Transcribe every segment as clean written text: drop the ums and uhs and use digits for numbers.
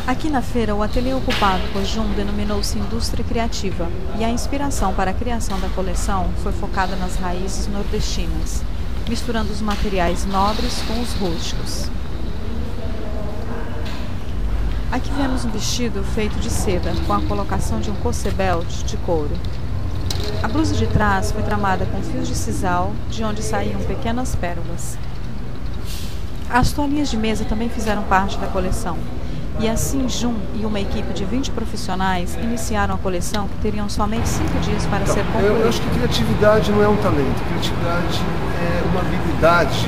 Aqui na feira, o ateliê ocupado por Jun denominou-se Indústria Criativa, e a inspiração para a criação da coleção foi focada nas raízes nordestinas, misturando os materiais nobres com os rústicos. Aqui vemos um vestido feito de seda, com a colocação de um corsebelt de couro. A blusa de trás foi tramada com fios de sisal, de onde saíam pequenas pérolas. As toalhinhas de mesa também fizeram parte da coleção. E assim Jun e uma equipe de 20 profissionais iniciaram a coleção que teriam somente 5 dias para ser concluída. Eu acho que criatividade não é um talento, criatividade é uma habilidade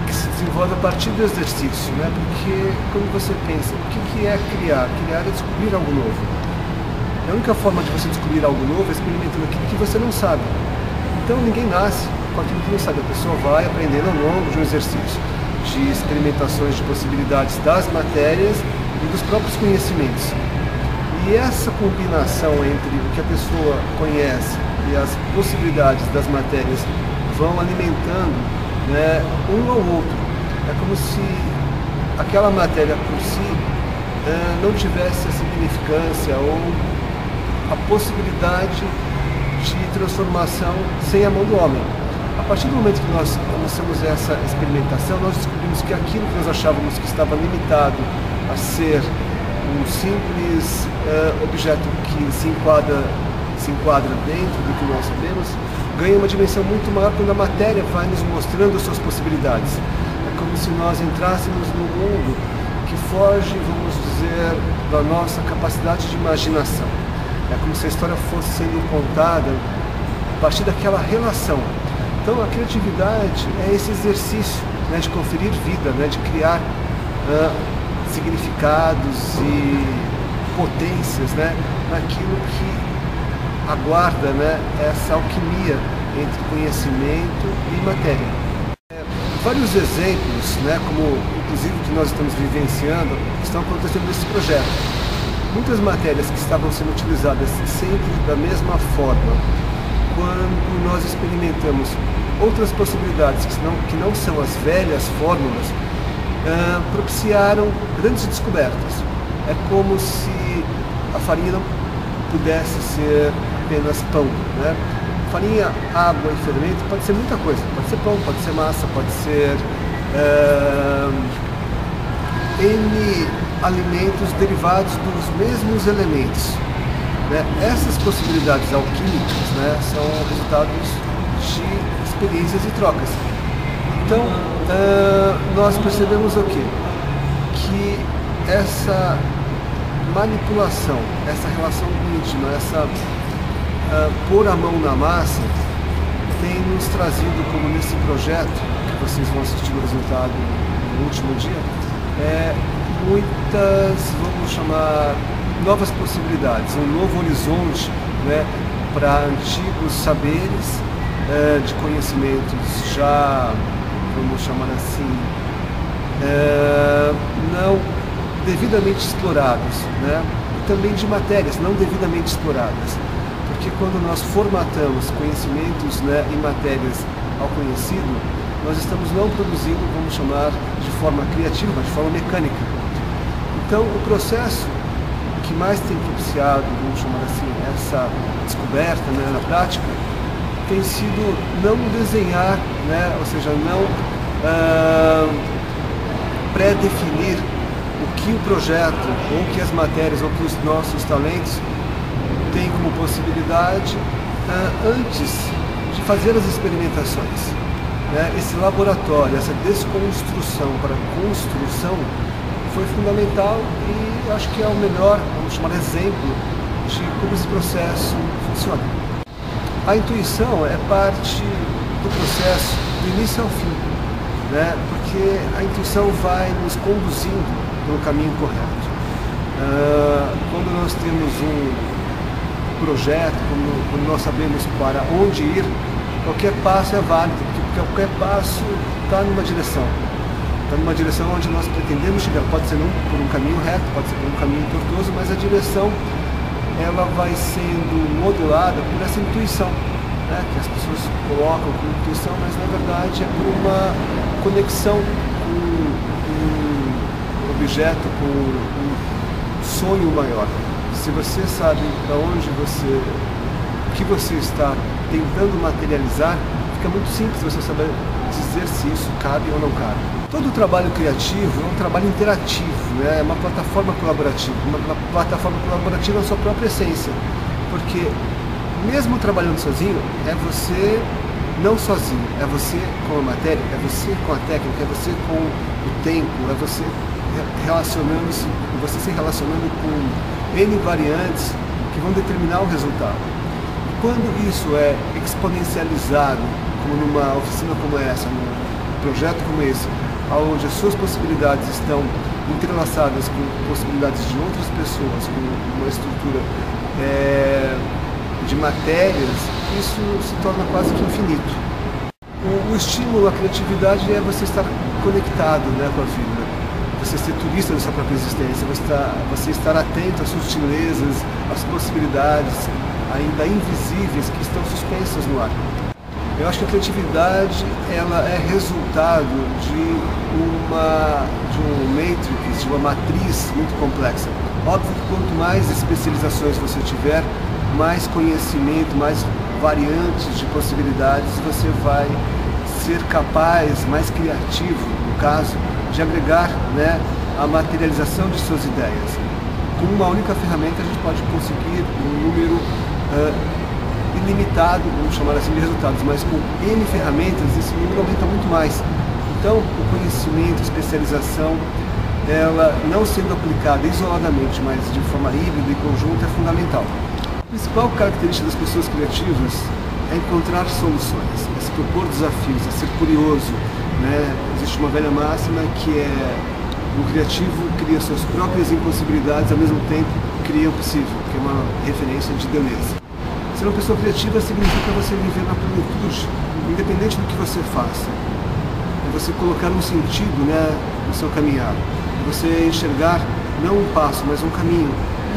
que se desenvolve a partir do exercício, né? Porque quando você pensa, o que é criar? Criar é descobrir algo novo. A única forma de você descobrir algo novo é experimentando aquilo que você não sabe. Então ninguém nasce com aquilo que não sabe, a pessoa vai aprendendo ao longo de um exercício, de experimentações de possibilidades das matérias e dos próprios conhecimentos. E essa combinação entre o que a pessoa conhece e as possibilidades das matérias vão alimentando, né, um ao outro. É como se aquela matéria por si não tivesse a significância ou a possibilidade de transformação sem a mão do homem. A partir do momento que nós começamos essa experimentação, nós descobrimos que aquilo que nós achávamos que estava limitado a ser um simples objeto que se enquadra dentro do que nós sabemos, ganha uma dimensão muito maior quando a matéria vai nos mostrando as suas possibilidades. É como se nós entrássemos num mundo que foge, vamos dizer, da nossa capacidade de imaginação. É como se a história fosse sendo contada a partir daquela relação. Então a criatividade é esse exercício, né, de conferir vida, né, de criar significados e potências, né, naquilo que aguarda, né, essa alquimia entre conhecimento e matéria. Vários exemplos, né, como inclusive o que nós estamos vivenciando, estão acontecendo nesse projeto. Muitas matérias que estavam sendo utilizadas sempre da mesma forma, quando nós experimentamos outras possibilidades que não são as velhas fórmulas, propiciaram grandes descobertas. É como se a farinha não pudesse ser apenas pão, né? Farinha, água e fermento pode ser muita coisa. Pode ser pão, pode ser massa, pode ser N alimentos derivados dos mesmos elementos, né? Essas possibilidades alquímicas, né, são resultados de experiências e trocas. Então, nós percebemos o quê? Que essa manipulação, essa relação íntima, essa pôr a mão na massa, tem nos trazido, como nesse projeto, que vocês vão assistir o resultado no último dia, muitas, vamos chamar, novas possibilidades, um novo horizonte, né, para antigos saberes de conhecimentos já, vamos chamar assim, não devidamente explorados, né, e também de matérias não devidamente exploradas, porque quando nós formatamos conhecimentos, né, e matérias ao conhecido, nós estamos não produzindo, vamos chamar, de forma criativa, mas de forma mecânica. Então, o processo que mais tem propiciado, vamos chamar assim, essa descoberta, né, na prática, tem sido não desenhar, né, ou seja, não pré-definir o que o projeto, ou que as matérias, ou que os nossos talentos têm como possibilidade antes de fazer as experimentações. Esse laboratório, essa desconstrução para construção foi fundamental e acho que é o melhor, vamos chamar, exemplo de como esse processo funciona. A intuição é parte do processo do início ao fim, né? Porque a intuição vai nos conduzindo pelo caminho correto. Quando nós temos um projeto, quando nós sabemos para onde ir, qualquer passo é válido, porque qualquer passo está numa direção. Está numa direção onde nós pretendemos chegar. Pode ser por um caminho reto, pode ser por um caminho tortuoso, mas a direção ela vai sendo modulada por essa intuição, né, que as pessoas colocam como intuição, mas na verdade é por uma conexão com um objeto, com sonho maior. Se você sabe para onde o que você está tentando materializar, fica muito simples você saber dizer se isso cabe ou não cabe. Todo trabalho criativo é um trabalho interativo, né? É uma plataforma colaborativa, na sua própria essência, porque mesmo trabalhando sozinho, é você não sozinho, é você com a matéria, é você com a técnica, é você com o tempo, é você se relacionando com N variantes que vão determinar o resultado. E quando isso é exponencializado, como numa oficina como essa, num projeto como esse, onde as suas possibilidades estão entrelaçadas com possibilidades de outras pessoas, com uma estrutura de matérias, isso se torna quase que infinito. O estímulo à criatividade é você estar conectado, né, com a vida, você ser turista da sua própria existência, você estar atento às sutilezas, às possibilidades ainda invisíveis que estão suspensas no ar. Eu acho que a criatividade ela é resultado de um matrix, de uma matriz muito complexa. Óbvio que quanto mais especializações você tiver, mais conhecimento, mais variantes de possibilidades você vai ser capaz, mais criativo, no caso, de agregar, né, a materialização de suas ideias. Com uma única ferramenta a gente pode conseguir um número ilimitado, vamos chamar assim, de resultados, mas com N ferramentas esse número aumenta muito mais. Então, o conhecimento, a especialização, ela não sendo aplicada isoladamente, mas de forma híbrida e conjunta, é fundamental. A principal característica das pessoas criativas é encontrar soluções, é se propor desafios, é ser curioso, né? Existe uma velha máxima que é: o criativo cria suas próprias impossibilidades, ao mesmo tempo cria o possível, que é uma referência de Deleuze. Ser uma pessoa criativa significa você viver na plenitude, independente do que você faça. É você colocar um sentido, né, no seu caminhar. É você enxergar não um passo, mas um caminho.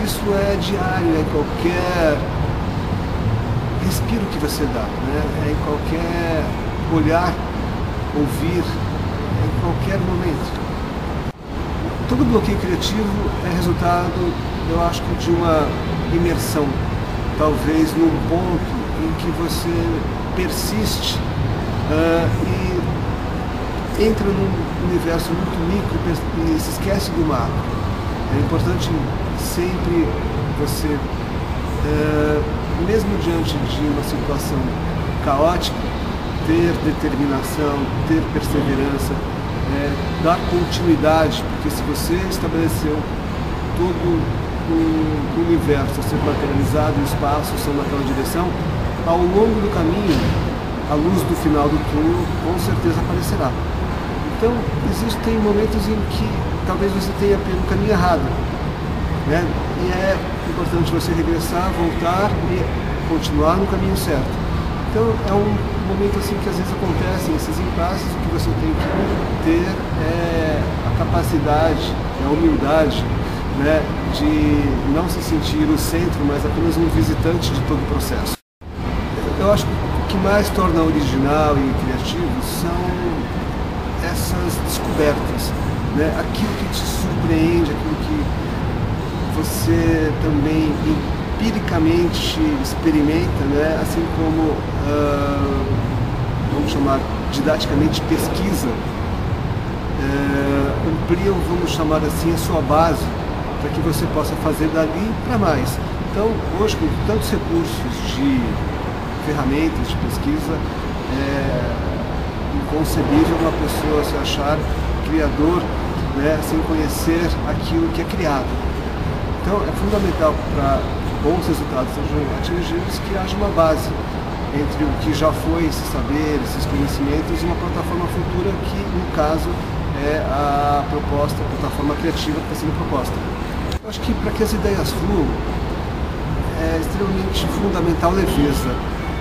Isso é diário, é em qualquer respiro que você dá, né? É em qualquer olhar, ouvir, é em qualquer momento. Todo bloqueio criativo é resultado, eu acho que, de uma imersão, talvez num ponto em que você persiste e entra num universo muito micro e se esquece do macro. É importante sempre você, mesmo diante de uma situação caótica, ter determinação, ter perseverança, dar continuidade, porque se você estabeleceu todo o universo a ser materializado, o espaço são naquela direção, ao longo do caminho, a luz do final do túnel com certeza aparecerá. Então, existem momentos em que talvez você tenha pelo caminho errado, né? E é importante você regressar, voltar e continuar no caminho certo. Então, é um momento assim que às vezes acontecem esses impasses, o que você tem que ter é a capacidade, a humildade, né, de não se sentir o centro, mas apenas um visitante de todo o processo. Eu acho que o que mais torna original e criativo são essas descobertas, né? Aquilo que te surpreende, aquilo que você também empiricamente experimenta, né? Assim como, vamos chamar didaticamente, pesquisa, ampliam, vamos chamar assim, a sua base, para que você possa fazer dali para mais. Então, hoje, com tantos recursos de ferramentas de pesquisa, é inconcebível uma pessoa se achar criador, né, sem conhecer aquilo que é criado. Então, é fundamental para bons resultados sejam atingidos que haja uma base entre o que já foi, esses saberes, esses conhecimentos, e uma plataforma futura que, no caso, é a proposta, a plataforma criativa que está sendo proposta. Eu acho que para que as ideias fluam, é extremamente fundamental leveza,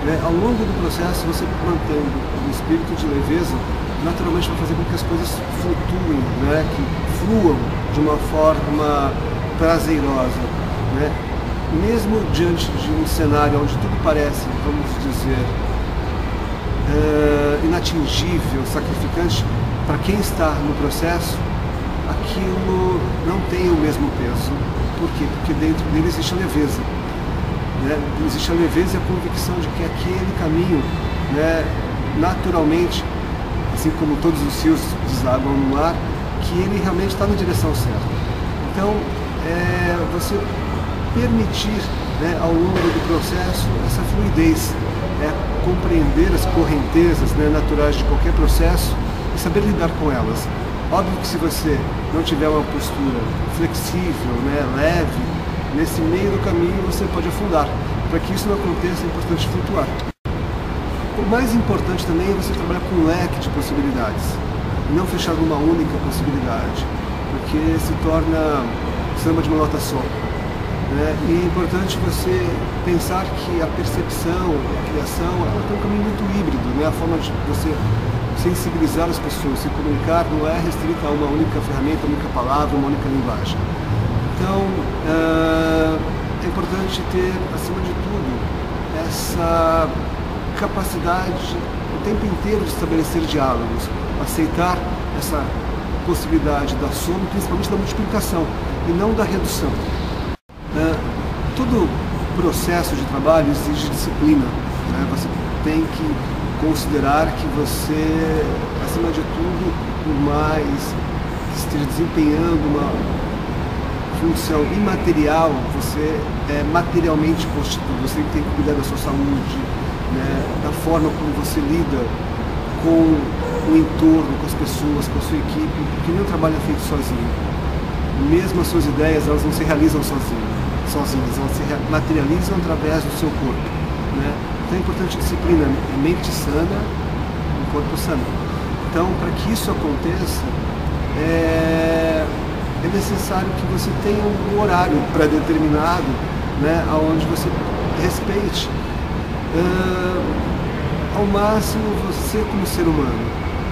né? Ao longo do processo, você mantendo um espírito de leveza, naturalmente vai fazer com que as coisas flutuem, né? Que fluam de uma forma prazerosa, né? Mesmo diante de um cenário onde tudo parece, vamos dizer, inatingível, sacrificante, para quem está no processo, aquilo não tem o mesmo peso, Por quê? Porque dentro dele existe a leveza. Né? Existe a leveza e a convicção de que aquele caminho, né, naturalmente, assim como todos os rios desaguam no mar, que ele realmente está na direção certa. Então, você permitir, né, ao longo do processo essa fluidez, compreender as correntezas, né, naturais de qualquer processo e saber lidar com elas. Óbvio que se você não tiver uma postura flexível, né, leve, nesse meio do caminho você pode afundar. Para que isso não aconteça é importante flutuar. O mais importante também é você trabalhar com um leque de possibilidades, não fechar numa única possibilidade, porque se torna samba de uma nota só. Né? E é importante você pensar que a percepção, a criação, ela tem um caminho muito híbrido, né? A forma de você sensibilizar as pessoas, se comunicar não é restrita a uma única ferramenta, uma única palavra, uma única linguagem. Então, é importante ter, acima de tudo, essa capacidade o tempo inteiro de estabelecer diálogos, aceitar essa possibilidade da soma, principalmente da multiplicação, e não da redução. Todo processo de trabalho exige disciplina. Né? Você tem que considerar que você, acima de tudo, por mais que esteja desempenhando uma função imaterial, você é materialmente constituído. Você tem que cuidar da sua saúde, né? Da forma como você lida com o entorno, com as pessoas, com a sua equipe, porque nenhum trabalho é feito sozinho. Mesmo as suas ideias, elas não se realizam sozinhas, elas se materializam através do seu corpo. Né? Então é importante disciplina, mente sana, corpo sano. Então, para que isso aconteça, é necessário que você tenha um horário pré-determinado, né, onde você respeite ao máximo você como ser humano.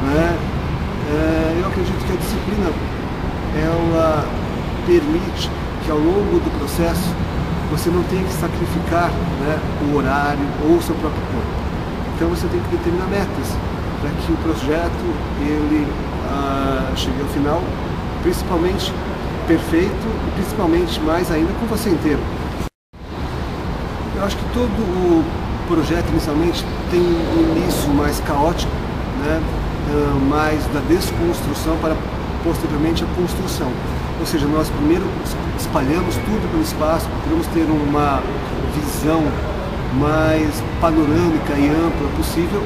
Né? Eu acredito que a disciplina ela permite que ao longo do processo você não tenha que sacrificar, né, o horário ou o seu próprio corpo. Então você tem que determinar metas para que o projeto ele chegue ao final, principalmente perfeito e principalmente mais ainda com você inteiro. Eu acho que todo o projeto inicialmente tem um início mais caótico, né, mais da desconstrução para posteriormente a construção. Ou seja, nós primeiro espalhamos tudo pelo espaço, procuramos ter uma visão mais panorâmica e ampla possível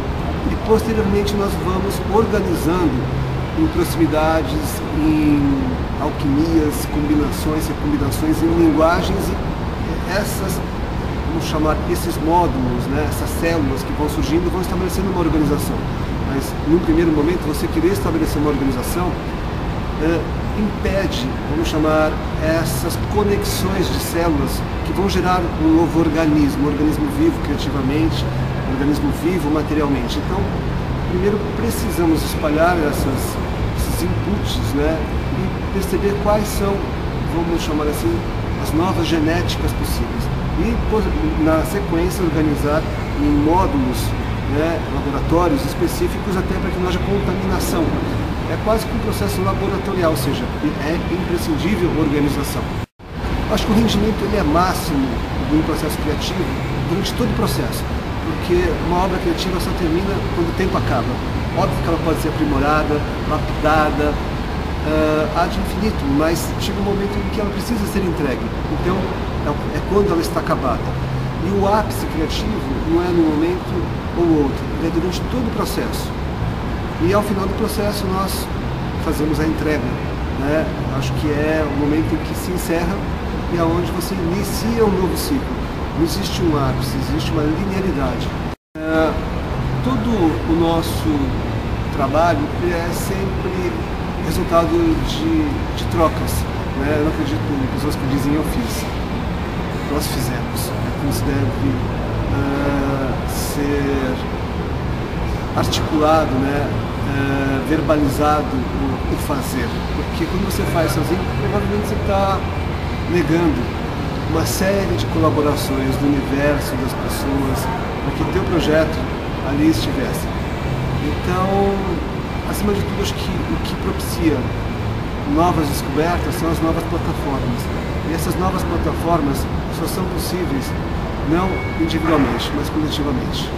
e posteriormente nós vamos organizando em proximidades, em alquimias, combinações, recombinações, em linguagens e essas, vamos chamar esses módulos, né, essas células que vão surgindo vão estabelecendo uma organização. Mas num primeiro momento você querer estabelecer uma organização impede, vamos chamar, essas conexões de células que vão gerar um novo organismo, um organismo vivo criativamente, um organismo vivo materialmente. Então, primeiro precisamos espalhar esses inputs, né, e perceber quais são, vamos chamar assim, as novas genéticas possíveis. E, na sequência, organizar em módulos, né, laboratórios específicos até para que não haja contaminação. É quase que um processo laboratorial, ou seja, é imprescindível organização. Acho que o rendimento ele é máximo de um processo criativo durante todo o processo, porque uma obra criativa só termina quando o tempo acaba. Óbvio que ela pode ser aprimorada, lapidada, ad infinito, mas chega um momento em que ela precisa ser entregue. Então, é quando ela está acabada. E o ápice criativo não é num momento ou outro, é durante todo o processo. E ao final do processo nós fazemos a entrega. Né? Acho que é o momento em que se encerra e é onde você inicia um novo ciclo. Não existe um ápice, existe uma linearidade. Todo o nosso trabalho é sempre resultado de trocas. Né? Eu não acredito em pessoas que dizem eu fiz. Nós fizemos. É como se deve ser articulado, né? Verbalizado o fazer. Porque quando você faz sozinho, provavelmente você está negando uma série de colaborações do universo, das pessoas, para que o teu projeto ali estivesse. Então, acima de tudo, acho que o que propicia novas descobertas são as novas plataformas. E essas novas plataformas só são possíveis não individualmente, mas coletivamente.